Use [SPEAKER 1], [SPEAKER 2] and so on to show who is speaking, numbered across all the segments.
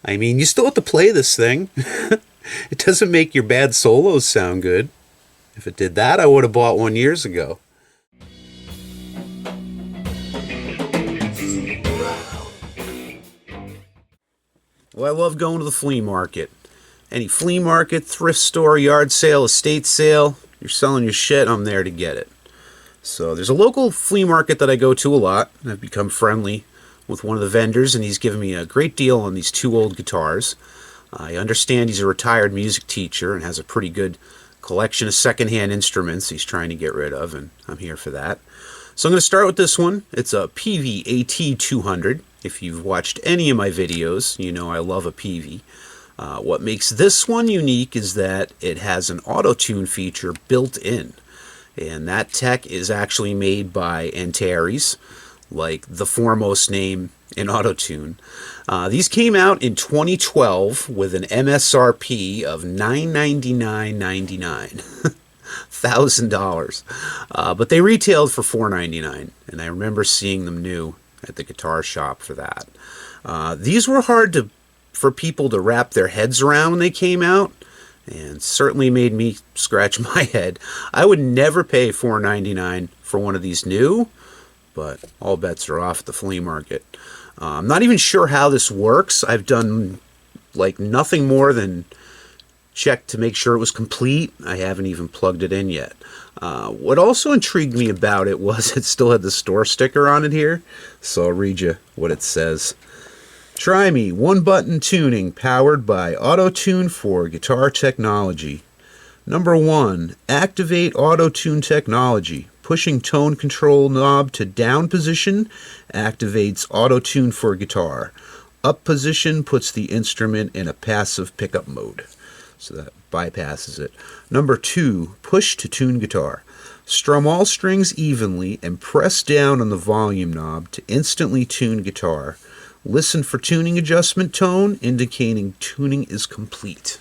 [SPEAKER 1] I mean, you still have to play this thing. It doesn't make your bad solos sound good. If it did that, I would have bought one years ago. Well, I love going to the flea market. Any flea market, thrift store, yard sale, estate sale, you're selling your shit, I'm there to get it. So there's a local flea market that I go to a lot. I've become friendly with one of the vendors, and he's given me a great deal on these two old guitars. I understand he's a retired music teacher and has a pretty good collection of secondhand instruments he's trying to get rid of, and I'm here for that. So I'm going to start with this one. It's a Peavey AT200. If you've watched any of my videos, you know I love a Peavey. What makes this one unique is that it has an auto-tune feature built in. And that tech is actually made by Antares, like the foremost name in auto-tune. These came out in 2012 with an MSRP of $999.99. $1,000. But they retailed for $499, and I remember seeing them new at the guitar shop for that. These were hard for people to wrap their heads around when they came out, and certainly made me scratch my head. I would never pay $499 for one of these new, but all bets are off at the flea market. I'm not even sure how this works. I've done like nothing more than check to make sure it was complete. I haven't even plugged it in yet. What also intrigued me about it was it still had the store sticker on it here, so I'll read you what it says. Try me, one-button tuning powered by Auto-Tune for Guitar Technology. Number 1, activate Auto-Tune technology. Pushing tone control knob to down position activates Auto-Tune for guitar. Up position puts the instrument in a passive pickup mode, so that bypasses it. Number 2, push to tune guitar. Strum all strings evenly and press down on the volume knob to instantly tune guitar. Listen for tuning adjustment tone, indicating tuning is complete.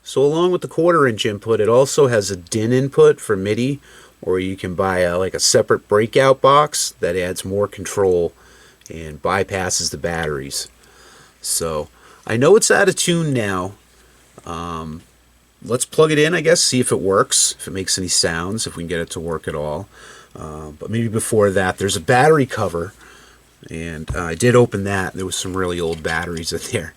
[SPEAKER 1] So along with the 1/4-inch input, it also has a DIN input for MIDI, or you can buy like a separate breakout box that adds more control and bypasses the batteries. So I know it's out of tune now. Let's plug it in, I guess, see if it works, if it makes any sounds, if we can get it to work at all. But maybe before that, there's a battery cover. And I did open that. There was some really old batteries in there.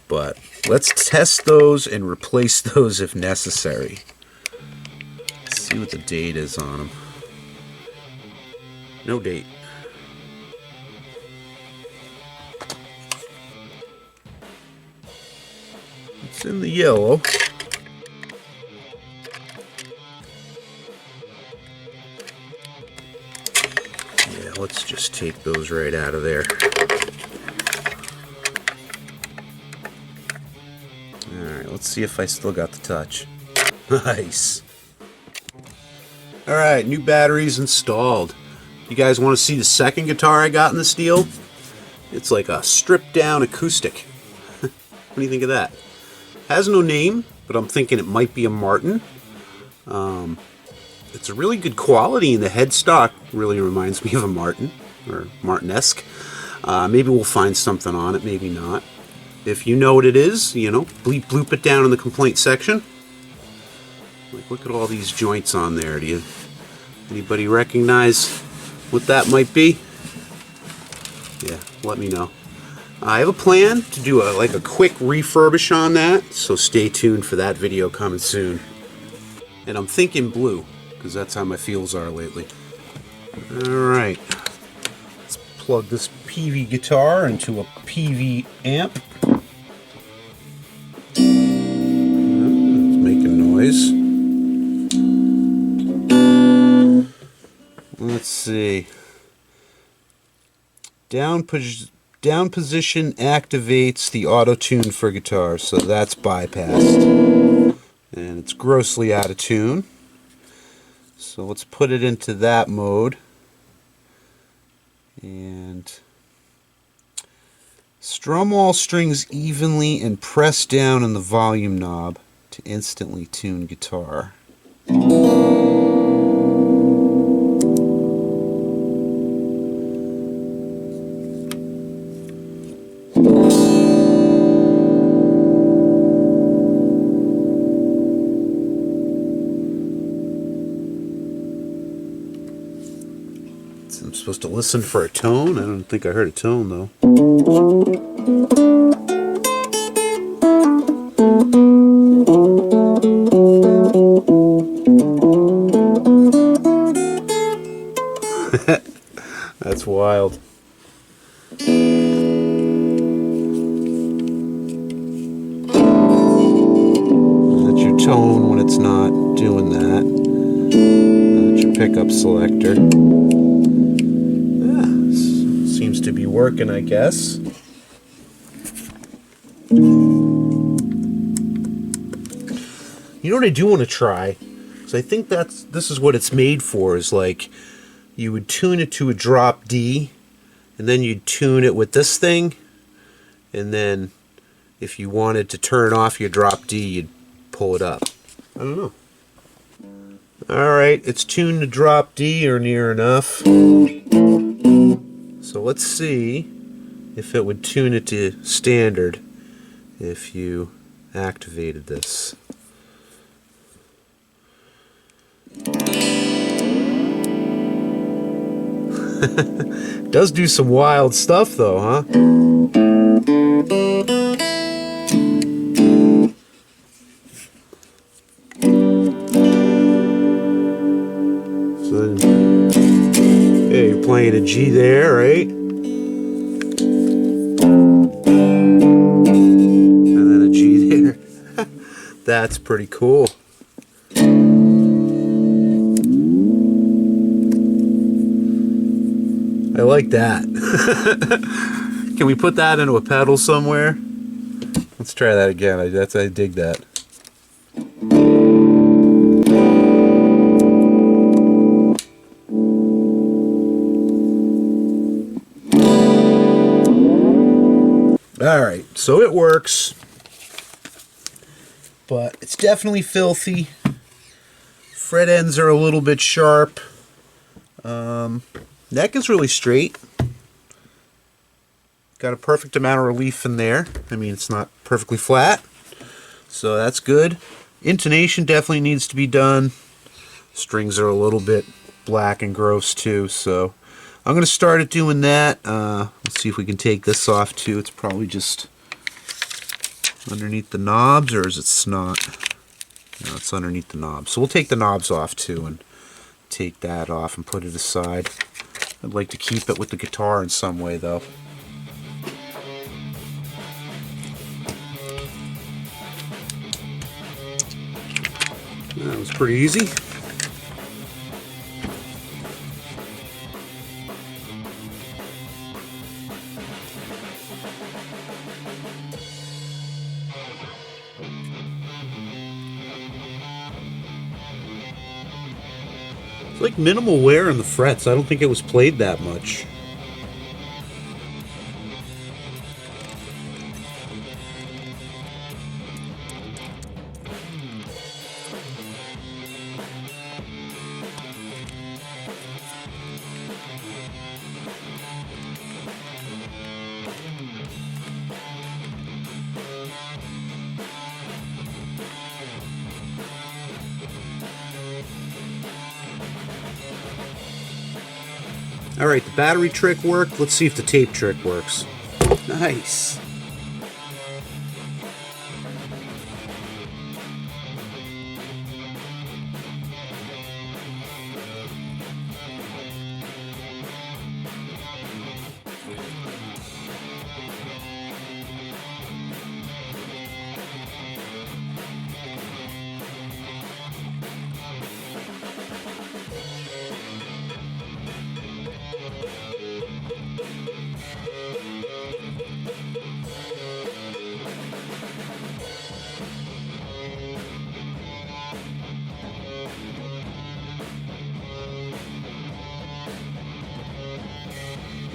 [SPEAKER 1] But let's test those and replace those if necessary. Let's see what the date is on them. No date. It's in the yellow. Let's just take those right out of there. Alright, let's see if I still got the touch. Nice. Alright, new batteries installed. You guys want to see the second guitar I got in this deal? It's like a stripped down acoustic. What do you think of that? Has no name, but I'm thinking it might be a Martin. It's a really good quality, and the headstock really reminds me of a Martin, or Martin-esque. Maybe we'll find something on it, maybe not. If you know what it is, you know, bleep bloop it down in the complaint section. Like, look at all these joints on there. Anybody recognize what that might be? Yeah, let me know. I have a plan to do a quick refurbish on that, so stay tuned for that video coming soon. And I'm thinking blue, because that's how my feels are lately. Alright, let's plug this Peavey guitar into a Peavey amp. It's making noise. Let's see. Down position activates the auto-tune for guitar, so that's bypassed. And it's grossly out of tune. So let's put it into that mode. And strum all strings evenly and press down on the volume knob to instantly tune guitar. I'm supposed to listen for a tone? I don't think I heard a tone though. That's wild. That's your tone when it's not doing that. That's your pickup selector. Yeah, seems to be working, I guess. You know what I do want to try? So I think this is what it's made for, is like you would tune it to a drop D, and then you'd tune it with this thing, and then if you wanted to turn off your drop D, you'd pull it up. I don't know. Alright, it's tuned to drop D or near enough. So let's see if it would tune it to standard if you activated this. Does do some wild stuff though, huh? So, yeah, you're playing a G there, right? And then a G there. That's pretty cool. I like that. Can we put that into a pedal somewhere? Let's try that again. I dig that. Alright, so it works. But it's definitely filthy. Fret ends are a little bit sharp. Neck is really straight. Got a perfect amount of relief in there. I mean, it's not perfectly flat, so that's good. Intonation definitely needs to be done. Strings are a little bit black and gross too, so I'm going to start it doing that. Let's see if we can take this off too. It's probably just underneath the knobs, or is it snot? No, it's underneath the knobs. So we'll take the knobs off too and take that off and put it aside. I'd like to keep it with the guitar in some way though. That was pretty easy. It's like minimal wear in the frets. I don't think it was played that much. Alright, the battery trick worked. Let's see if the tape trick works. Nice.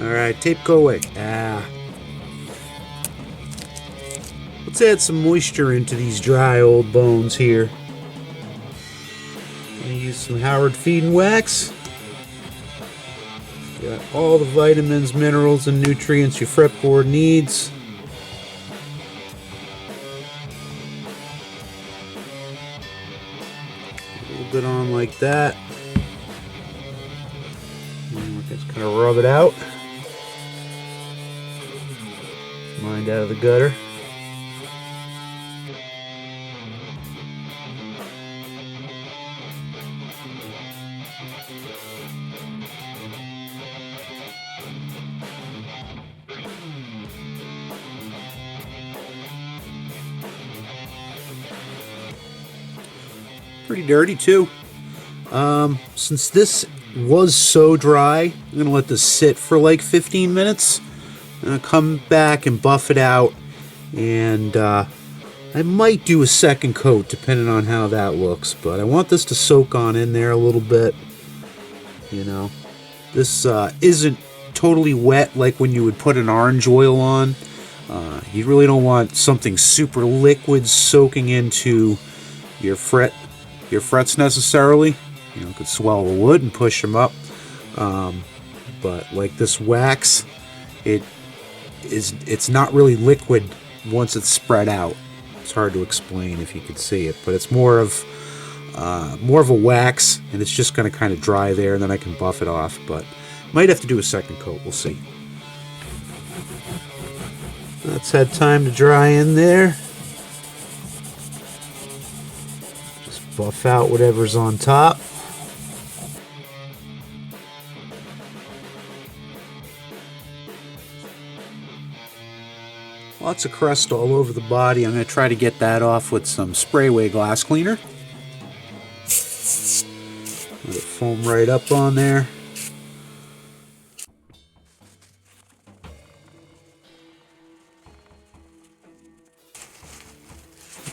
[SPEAKER 1] Alright, tape, go away. Let's add some moisture into these dry old bones here. I'm gonna use some Howard Feed and Wax. Got all the vitamins, minerals, and nutrients your fretboard needs. A little bit on like that. And we're Just kind of rub it out. Mind out of the gutter. Pretty dirty too. Since this was so dry, I'm gonna let this sit for like 15 minutes. I'm gonna come back and buff it out, and I might do a second coat depending on how that looks, but I want this to soak on in there a little bit. You know, this isn't totally wet like when you would put an orange oil on. You really don't want something super liquid soaking into your frets necessarily. You know, it could swell the wood and push them up. But like this wax, it's not really liquid once it's spread out. It's hard to explain if you could see it, but it's more of a wax, and it's just going to kind of dry there, and then I can buff it off. But might have to do a second coat. We'll see. That's had time to dry in there. Just buff out whatever's on top. Lots of crust all over the body. I'm going to try to get that off with some Sprayway glass cleaner. Let it foam right up on there.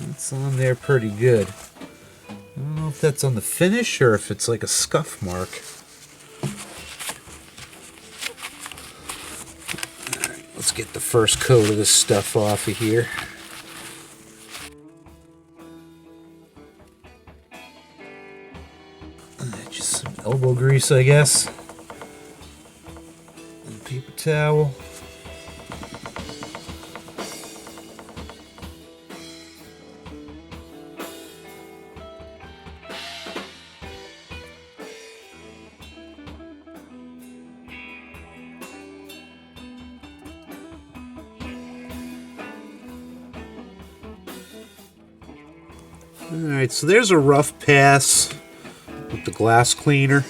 [SPEAKER 1] That's on there pretty good. I don't know if that's on the finish or if it's like a scuff mark. Let's get the first coat of this stuff off of here. Just some elbow grease, I guess. And a paper towel. Alright, so there's a rough pass with the glass cleaner.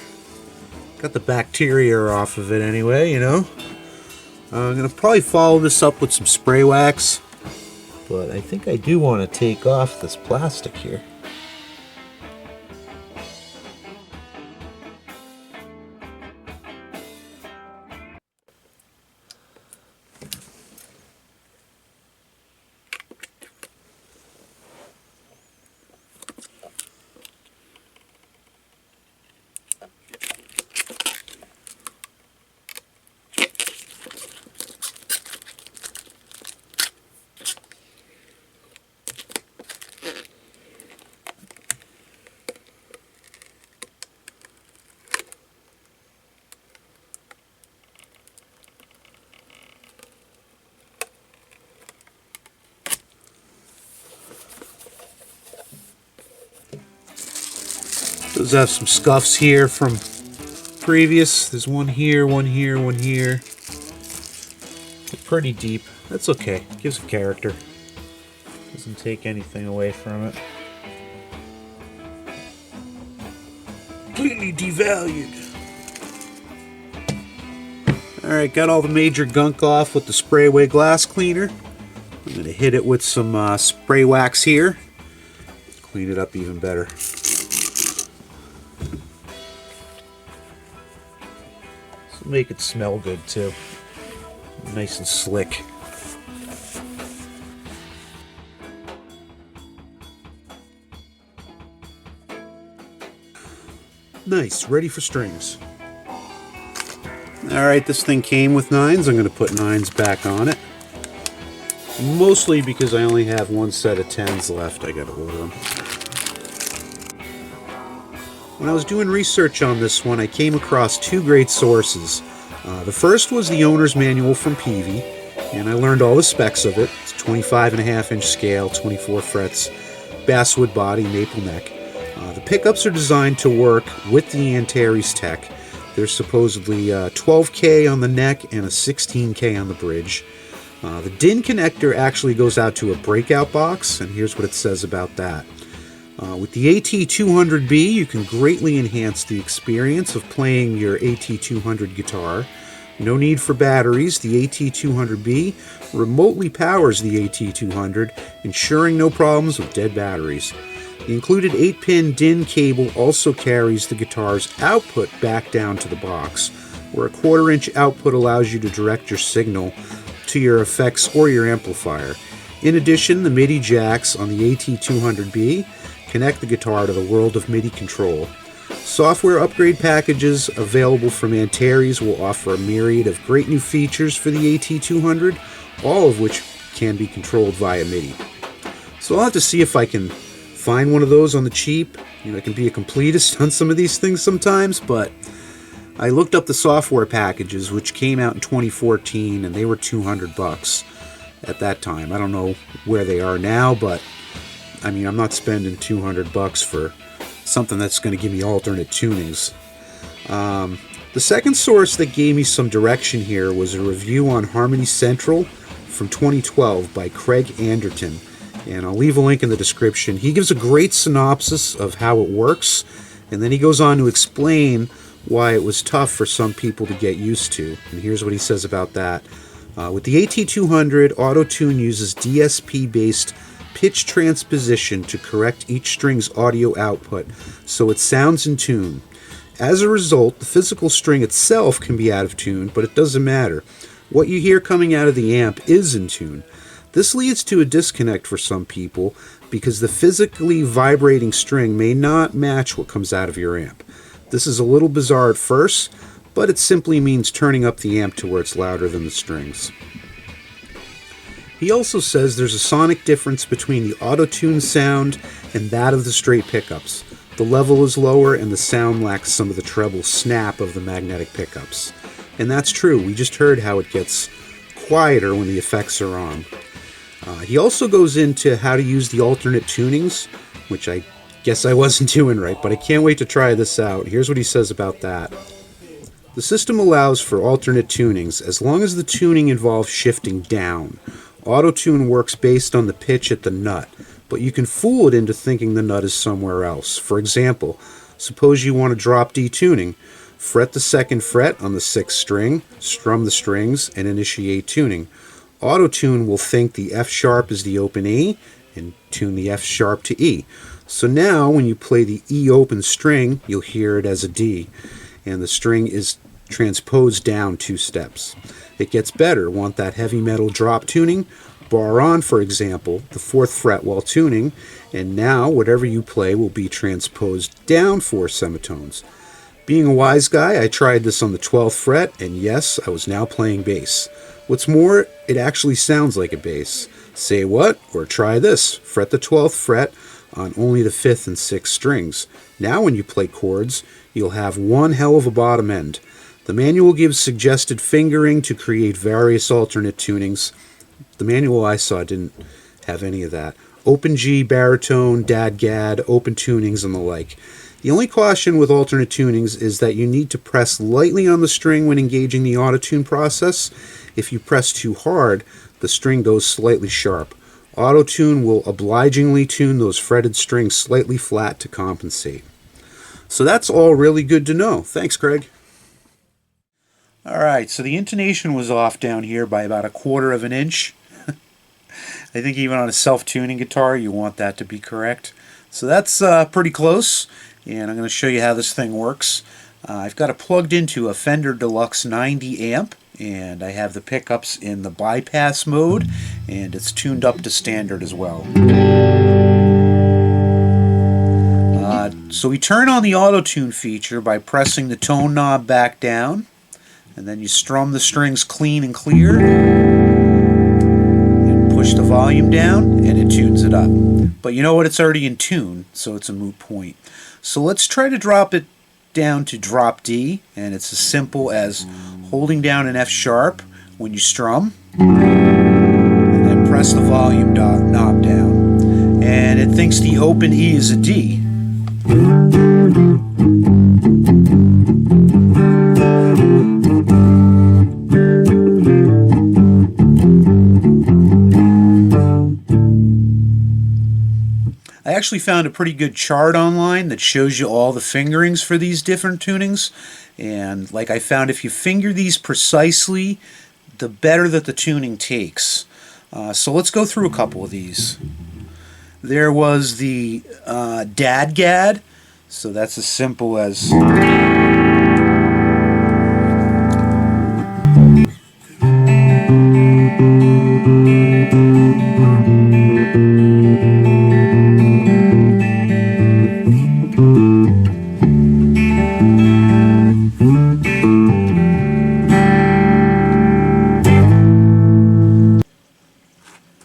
[SPEAKER 1] Got the bacteria off of it anyway, you know. I'm going to probably follow this up with some spray wax, but I think I do want to take off this plastic here. Does have some scuffs here from previous. There's one here, one here, one here. They're pretty deep. That's okay. Gives it character. Doesn't take anything away from it. Completely devalued. Alright, got all the major gunk off with the Sprayway glass cleaner. I'm going to hit it with some spray wax here. Clean it up even better. Make it smell good too. Nice and slick. Nice, ready for strings. Alright, this thing came with 9s. I'm going to put 9s back on it. Mostly because I only have one set of 10s left. I gotta order them. When I was doing research on this one, I came across two great sources. The first was the owner's manual from Peavey, and I learned all the specs of it. It's 25.5-inch scale, 24 frets, basswood body, maple neck. The pickups are designed to work with the Antares tech. There's supposedly 12K on the neck and a 16K on the bridge. The DIN connector actually goes out to a breakout box, and here's what it says about that. With the AT200B, you can greatly enhance the experience of playing your AT200 guitar. No need for batteries. The AT200B remotely powers the AT200, ensuring no problems with dead batteries. The included 8-pin DIN cable also carries the guitar's output back down to the box, where a 1/4-inch output allows you to direct your signal to your effects or your amplifier. In addition, the MIDI jacks on the AT200B connect the guitar to the world of MIDI control. Software upgrade packages available from Antares will offer a myriad of great new features for the AT200, all of which can be controlled via MIDI. So I'll have to see if I can find one of those on the cheap. I can be a completist on some of these things sometimes, but I looked up the software packages, which came out in 2014, and they were $200 at that time. I don't know where they are now, but I'm not spending $200 for something that's going to give me alternate tunings. The second source that gave me some direction here was a review on Harmony Central from 2012 by Craig Anderton, and I'll leave a link in the description. He gives a great synopsis of how it works, and then he goes on to explain why it was tough for some people to get used to, and here's what he says about that. With the AT200, Auto-Tune uses DSP-based pitch transposition to correct each string's audio output so it sounds in tune. As a result, the physical string itself can be out of tune, but it doesn't matter. What you hear coming out of the amp is in tune. This leads to a disconnect for some people because the physically vibrating string may not match what comes out of your amp. This is a little bizarre at first, but it simply means turning up the amp to where it's louder than the strings. He also says there's a sonic difference between the auto-tune sound and that of the straight pickups. The level is lower and the sound lacks some of the treble snap of the magnetic pickups. And that's true, we just heard how it gets quieter when the effects are on. He also goes into how to use the alternate tunings, which I guess I wasn't doing right, but I can't wait to try this out. Here's what he says about that. The system allows for alternate tunings as long as the tuning involves shifting down. Auto-tune works based on the pitch at the nut, but you can fool it into thinking the nut is somewhere else. For example, suppose you want a drop D tuning. Fret the 2nd fret on the 6th string, strum the strings, and initiate tuning. Auto-tune will think the F sharp is the open E and tune the F sharp to E. So now when you play the E open string, you'll hear it as a D, and the string is transposed down 2 steps. It gets better. Want that heavy metal drop tuning? Bar on, for example, the 4th fret while tuning, and now whatever you play will be transposed down 4 semitones. Being a wise guy, I tried this on the 12th fret, and yes, I was now playing bass. What's more, it actually sounds like a bass. Say what? Or try this. Fret the 12th fret on only the 5th and 6th strings. Now when you play chords, you'll have one hell of a bottom end. The manual gives suggested fingering to create various alternate tunings. The manual I saw didn't have any of that. Open G, baritone, dadgad, open tunings, and the like. The only caution with alternate tunings is that you need to press lightly on the string when engaging the auto-tune process. If you press too hard, the string goes slightly sharp. Auto-tune will obligingly tune those fretted strings slightly flat to compensate. So that's all really good to know. Thanks, Craig. Alright, so the intonation was off down here by about 1/4 of an inch. I think even on a self-tuning guitar you want that to be correct. So that's pretty close, and I'm going to show you how this thing works. I've got it plugged into a Fender Deluxe 90 amp, and I have the pickups in the bypass mode, and it's tuned up to standard as well. So we turn on the auto-tune feature by pressing the tone knob back down, and then you strum the strings clean and clear, and push the volume down, and it tunes it up. But you know what? It's already in tune, so it's a moot point. So let's try to drop it down to drop D, and it's as simple as holding down an F sharp when you strum, and then press the volume knob down, and it thinks the open E is a D. actually found a pretty good chart online that shows you all the fingerings for these different tunings. And like I found, if you finger these precisely, the better that the tuning takes. So let's go through a couple of these. There was the Dadgad. So that's as simple as...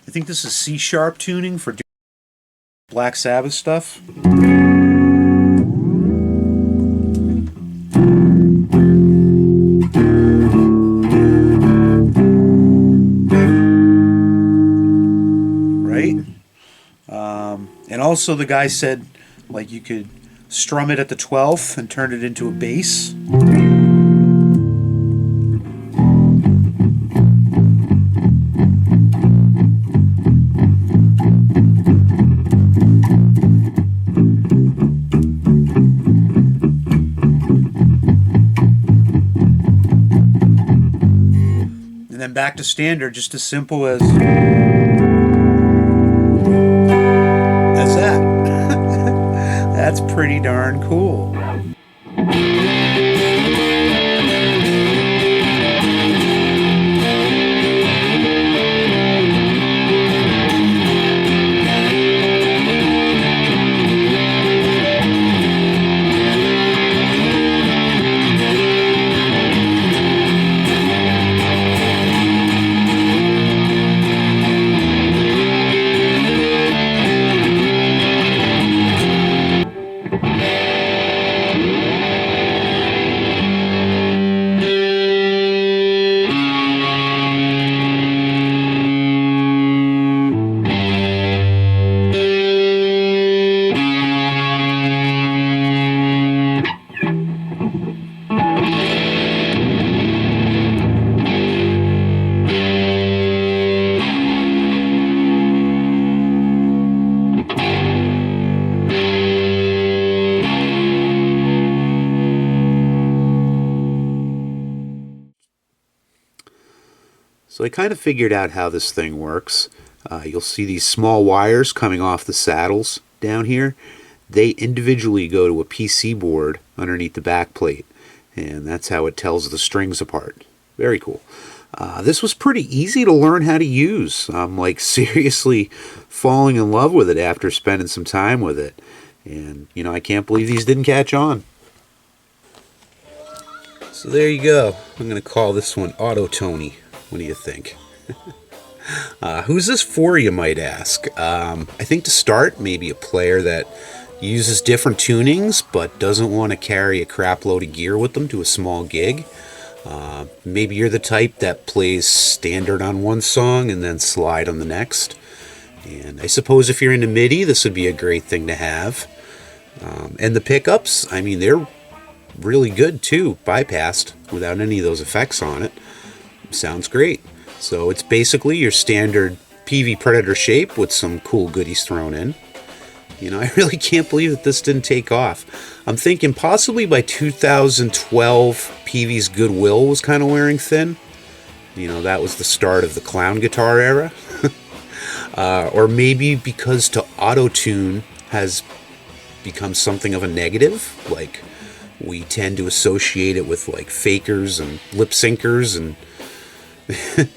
[SPEAKER 1] I think this is C-sharp tuning for Black Sabbath stuff. Right? And also the guy said, like, you could strum it at the 12th and turn it into a bass. And then back to standard, just as simple as that. That's pretty darn cool. So I kind of figured out how this thing works. You'll see these small wires coming off the saddles down here. They individually go to a PC board underneath the back plate, and that's how it tells the strings apart. Very cool. This was pretty easy to learn how to use. I'm like seriously falling in love with it after spending some time with it. And you know, I can't believe these didn't catch on. So there you go. I'm going to call this one Auto Tony. What do you think? Who's this for, you might ask? I think to start, maybe a player that uses different tunings but doesn't want to carry a crap load of gear with them to a small gig. Maybe you're the type that plays standard on one song and then slide on the next. And I suppose if you're into MIDI, this would be a great thing to have. And the pickups, I mean, they're really good too, bypassed without any of those effects on it. Sounds great. So it's basically your standard Peavey Predator shape with some cool goodies thrown in. You know, I really can't believe that this didn't take off. I'm thinking possibly by 2012, Peavey's goodwill was kind of wearing thin. You know, that was the start of the clown guitar era. Or maybe because to auto-tune has become something of a negative. Like, we tend to associate it with, like, fakers and lip syncers and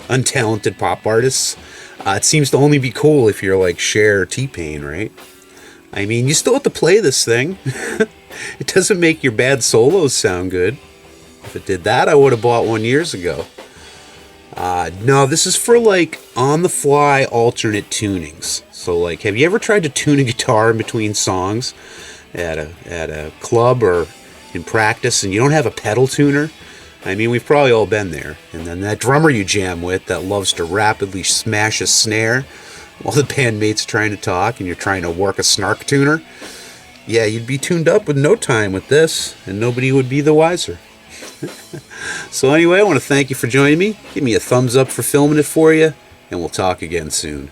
[SPEAKER 1] untalented pop artists. It seems to only be cool if you're like Cher or T-Pain, right? I mean, you still have to play this thing. It doesn't make your bad solos sound good. If it did that, I would have bought one years ago. No, this is for like on-the-fly alternate tunings. So like, have you ever tried to tune a guitar in between songs at a club or in practice and you don't have a pedal tuner? I mean, we've probably all been there. And then that drummer you jam with that loves to rapidly smash a snare while the bandmate's trying to talk and you're trying to work a snark tuner. Yeah, you'd be tuned up with no time with this, and nobody would be the wiser. So anyway, I want to thank you for joining me. Give me a thumbs up for filming it for you, and we'll talk again soon.